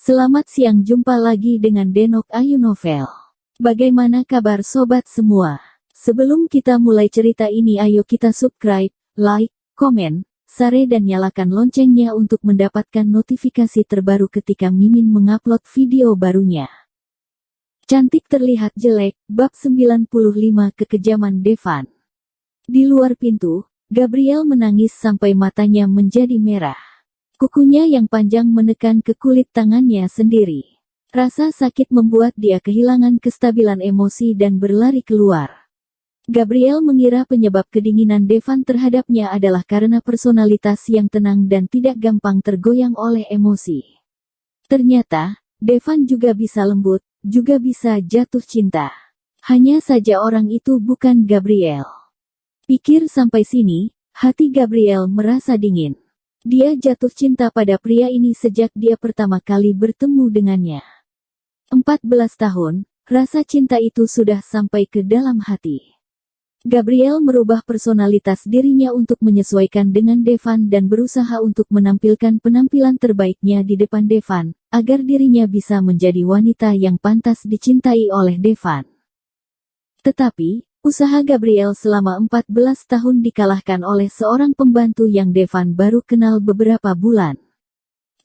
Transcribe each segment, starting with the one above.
Selamat siang, jumpa lagi dengan Denok Ayu Novel. Bagaimana kabar sobat semua? Sebelum kita mulai cerita ini, ayo kita subscribe, like, komen, share dan nyalakan loncengnya untuk mendapatkan notifikasi terbaru ketika Mimin mengupload video barunya. Cantik terlihat jelek, bab 95 kekejaman Devan. Di luar pintu, Gabriel menangis sampai matanya menjadi merah. Kukunya yang panjang menekan ke kulit tangannya sendiri. Rasa sakit membuat dia kehilangan kestabilan emosi dan berlari keluar. Gabriel mengira penyebab kedinginan Devan terhadapnya adalah karena personalitas yang tenang dan tidak gampang tergoyang oleh emosi. Ternyata, Devan juga bisa lembut, juga bisa jatuh cinta. Hanya saja orang itu bukan Gabriel. Pikir sampai sini, hati Gabriel merasa dingin. Dia jatuh cinta pada pria ini sejak dia pertama kali bertemu dengannya. 14 tahun, rasa cinta itu sudah sampai ke dalam hati. Gabriel merubah personalitas dirinya untuk menyesuaikan dengan Devan dan berusaha untuk menampilkan penampilan terbaiknya di depan Devan, agar dirinya bisa menjadi wanita yang pantas dicintai oleh Devan. Tetapi, usaha Gabriel selama 14 tahun dikalahkan oleh seorang pembantu yang Devan baru kenal beberapa bulan.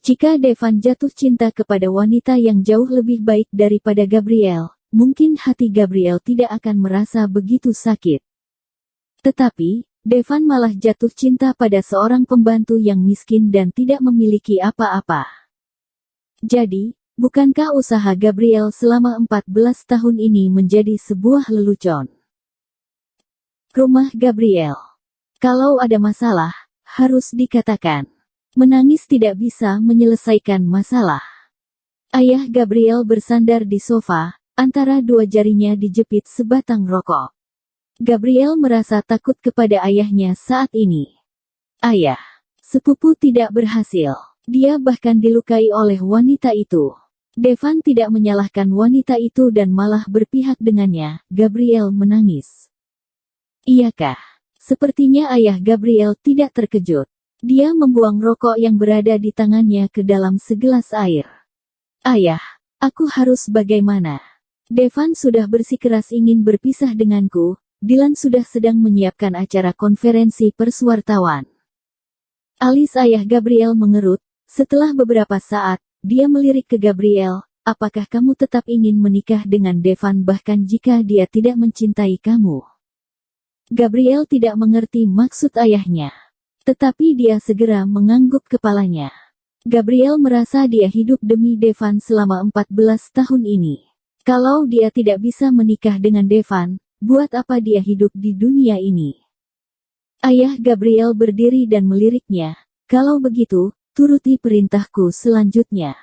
Jika Devan jatuh cinta kepada wanita yang jauh lebih baik daripada Gabriel, mungkin hati Gabriel tidak akan merasa begitu sakit. Tetapi, Devan malah jatuh cinta pada seorang pembantu yang miskin dan tidak memiliki apa-apa. Jadi, bukankah usaha Gabriel selama 14 tahun ini menjadi sebuah lelucon? Rumah Gabriel. Kalau ada masalah, harus dikatakan. Menangis tidak bisa menyelesaikan masalah. Ayah Gabriel bersandar di sofa, antara dua jarinya dijepit sebatang rokok. Gabriel merasa takut kepada ayahnya saat ini. Ayah, sepupu tidak berhasil. Dia bahkan dilukai oleh wanita itu. Devan tidak menyalahkan wanita itu dan malah berpihak dengannya. Gabriel menangis. Iyakah? Sepertinya ayah Gabriel tidak terkejut. Dia membuang rokok yang berada di tangannya ke dalam segelas air. Ayah, aku harus bagaimana? Devan sudah bersikeras ingin berpisah denganku. Dylan sudah sedang menyiapkan acara konferensi pers wartawan. Alis ayah Gabriel mengerut. Setelah beberapa saat, dia melirik ke Gabriel. Apakah kamu tetap ingin menikah dengan Devan bahkan jika dia tidak mencintai kamu? Gabriel tidak mengerti maksud ayahnya. Tetapi dia segera mengangguk kepalanya. Gabriel merasa dia hidup demi Devan selama 14 tahun ini. Kalau dia tidak bisa menikah dengan Devan, buat apa dia hidup di dunia ini? Ayah Gabriel berdiri dan meliriknya. Kalau begitu, turuti perintahku selanjutnya.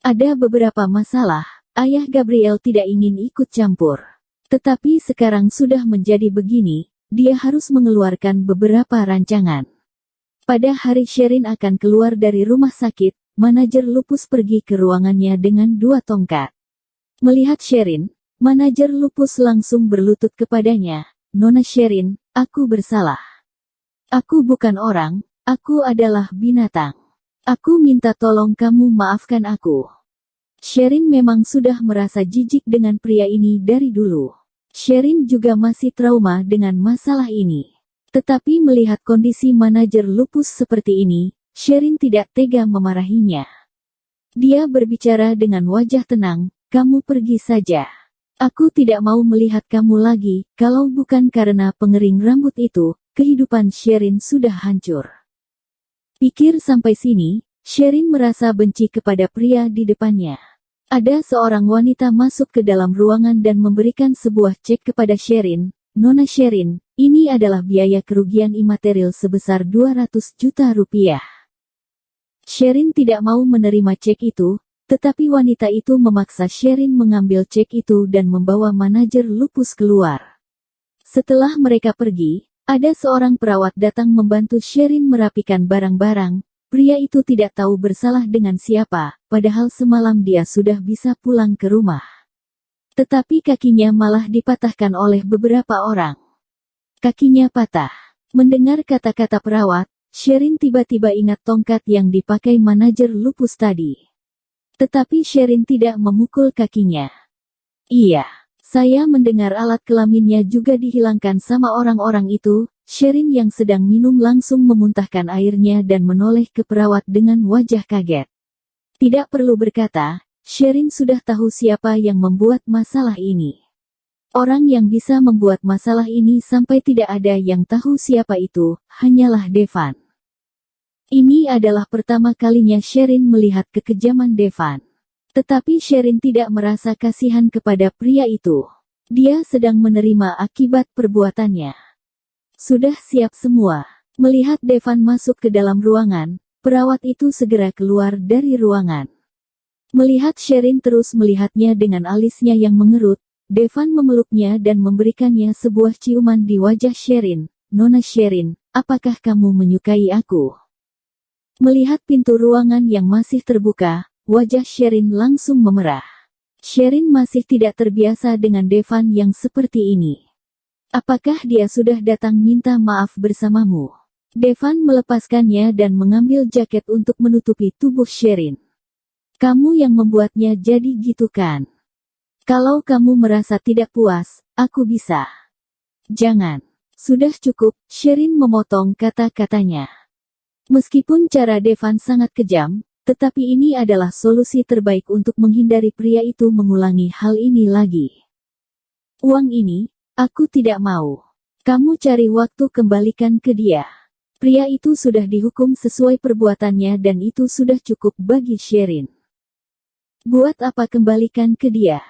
Ada beberapa masalah, ayah Gabriel tidak ingin ikut campur. Tetapi sekarang sudah menjadi begini, dia harus mengeluarkan beberapa rancangan. Pada hari Sherin akan keluar dari rumah sakit, manajer Lupus pergi ke ruangannya dengan 2 tongkat. Melihat Sherin, manajer Lupus langsung berlutut kepadanya. Nona Sherin, aku bersalah. Aku bukan orang, aku adalah binatang. Aku minta tolong kamu maafkan aku. Sherin memang sudah merasa jijik dengan pria ini dari dulu. Sherin juga masih trauma dengan masalah ini. Tetapi melihat kondisi manajer Lupus seperti ini, Sherin tidak tega memarahinya. Dia berbicara dengan wajah tenang, kamu pergi saja. Aku tidak mau melihat kamu lagi, kalau bukan karena pengering rambut itu, kehidupan Sherin sudah hancur. Pikir sampai sini, Sherin merasa benci kepada pria di depannya. Ada seorang wanita masuk ke dalam ruangan dan memberikan sebuah cek kepada Sherin. Nona Sherin, ini adalah biaya kerugian imaterial sebesar 200 juta rupiah. Sherin tidak mau menerima cek itu, tetapi wanita itu memaksa Sherin mengambil cek itu dan membawa manajer Lupus keluar. Setelah mereka pergi, ada seorang perawat datang membantu Sherin merapikan barang-barang. Pria itu tidak tahu bersalah dengan siapa, padahal semalam dia sudah bisa pulang ke rumah. Tetapi kakinya malah dipatahkan oleh beberapa orang. Kakinya patah. Mendengar kata-kata perawat, Sherin tiba-tiba ingat tongkat yang dipakai manajer Lupus tadi. Tetapi Sherin tidak memukul kakinya. Iya, saya mendengar alat kelaminnya juga dihilangkan sama orang-orang itu. Sherin yang sedang minum langsung memuntahkan airnya dan menoleh ke perawat dengan wajah kaget. Tidak perlu berkata, Sherin sudah tahu siapa yang membuat masalah ini. Orang yang bisa membuat masalah ini sampai tidak ada yang tahu siapa itu, hanyalah Devan. Ini adalah pertama kalinya Sherin melihat kekejaman Devan. Tetapi Sherin tidak merasa kasihan kepada pria itu. Dia sedang menerima akibat perbuatannya. Sudah siap semua. Melihat Devan masuk ke dalam ruangan, perawat itu segera keluar dari ruangan. Melihat Sherin terus melihatnya dengan alisnya yang mengerut, Devan memeluknya dan memberikannya sebuah ciuman di wajah Sherin. Nona Sherin, apakah kamu menyukai aku? Melihat pintu ruangan yang masih terbuka, wajah Sherin langsung memerah. Sherin masih tidak terbiasa dengan Devan yang seperti ini. Apakah dia sudah datang minta maaf bersamamu? Devan melepaskannya dan mengambil jaket untuk menutupi tubuh Sherin. Kamu yang membuatnya jadi gitu kan? Kalau kamu merasa tidak puas, aku bisa. Jangan. Sudah cukup, Sherin memotong kata-katanya. Meskipun cara Devan sangat kejam, tetapi ini adalah solusi terbaik untuk menghindari pria itu mengulangi hal ini lagi. Uang ini, aku tidak mau. Kamu cari waktu kembalikan ke dia. Pria itu sudah dihukum sesuai perbuatannya dan itu sudah cukup bagi Sherin. Buat apa kembalikan ke dia?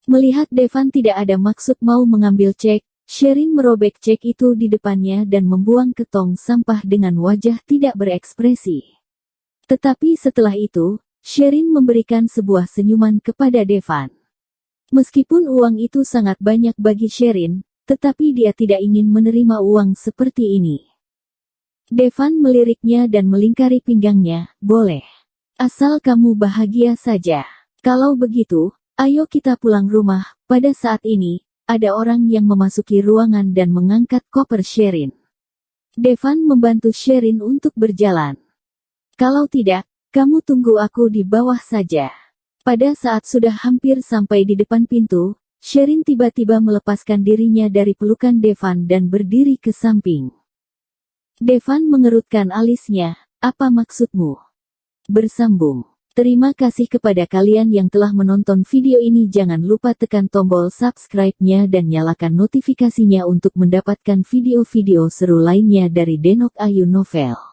Melihat Devan tidak ada maksud mau mengambil cek, Sherin merobek cek itu di depannya dan membuang ke tong sampah dengan wajah tidak berekspresi. Tetapi setelah itu, Sherin memberikan sebuah senyuman kepada Devan. Meskipun uang itu sangat banyak bagi Sherin, tetapi dia tidak ingin menerima uang seperti ini. Devan meliriknya dan melingkari pinggangnya, boleh. Asal kamu bahagia saja. Kalau begitu, ayo kita pulang rumah. Pada saat ini, ada orang yang memasuki ruangan dan mengangkat koper Sherin. Devan membantu Sherin untuk berjalan. Kalau tidak, kamu tunggu aku di bawah saja. Pada saat sudah hampir sampai di depan pintu, Sherin tiba-tiba melepaskan dirinya dari pelukan Devan dan berdiri ke samping. Devan mengerutkan alisnya, apa maksudmu? Bersambung. Terima kasih kepada kalian yang telah menonton video ini. Jangan lupa tekan tombol subscribe-nya dan nyalakan notifikasinya untuk mendapatkan video-video seru lainnya dari Denok Ayu Novel.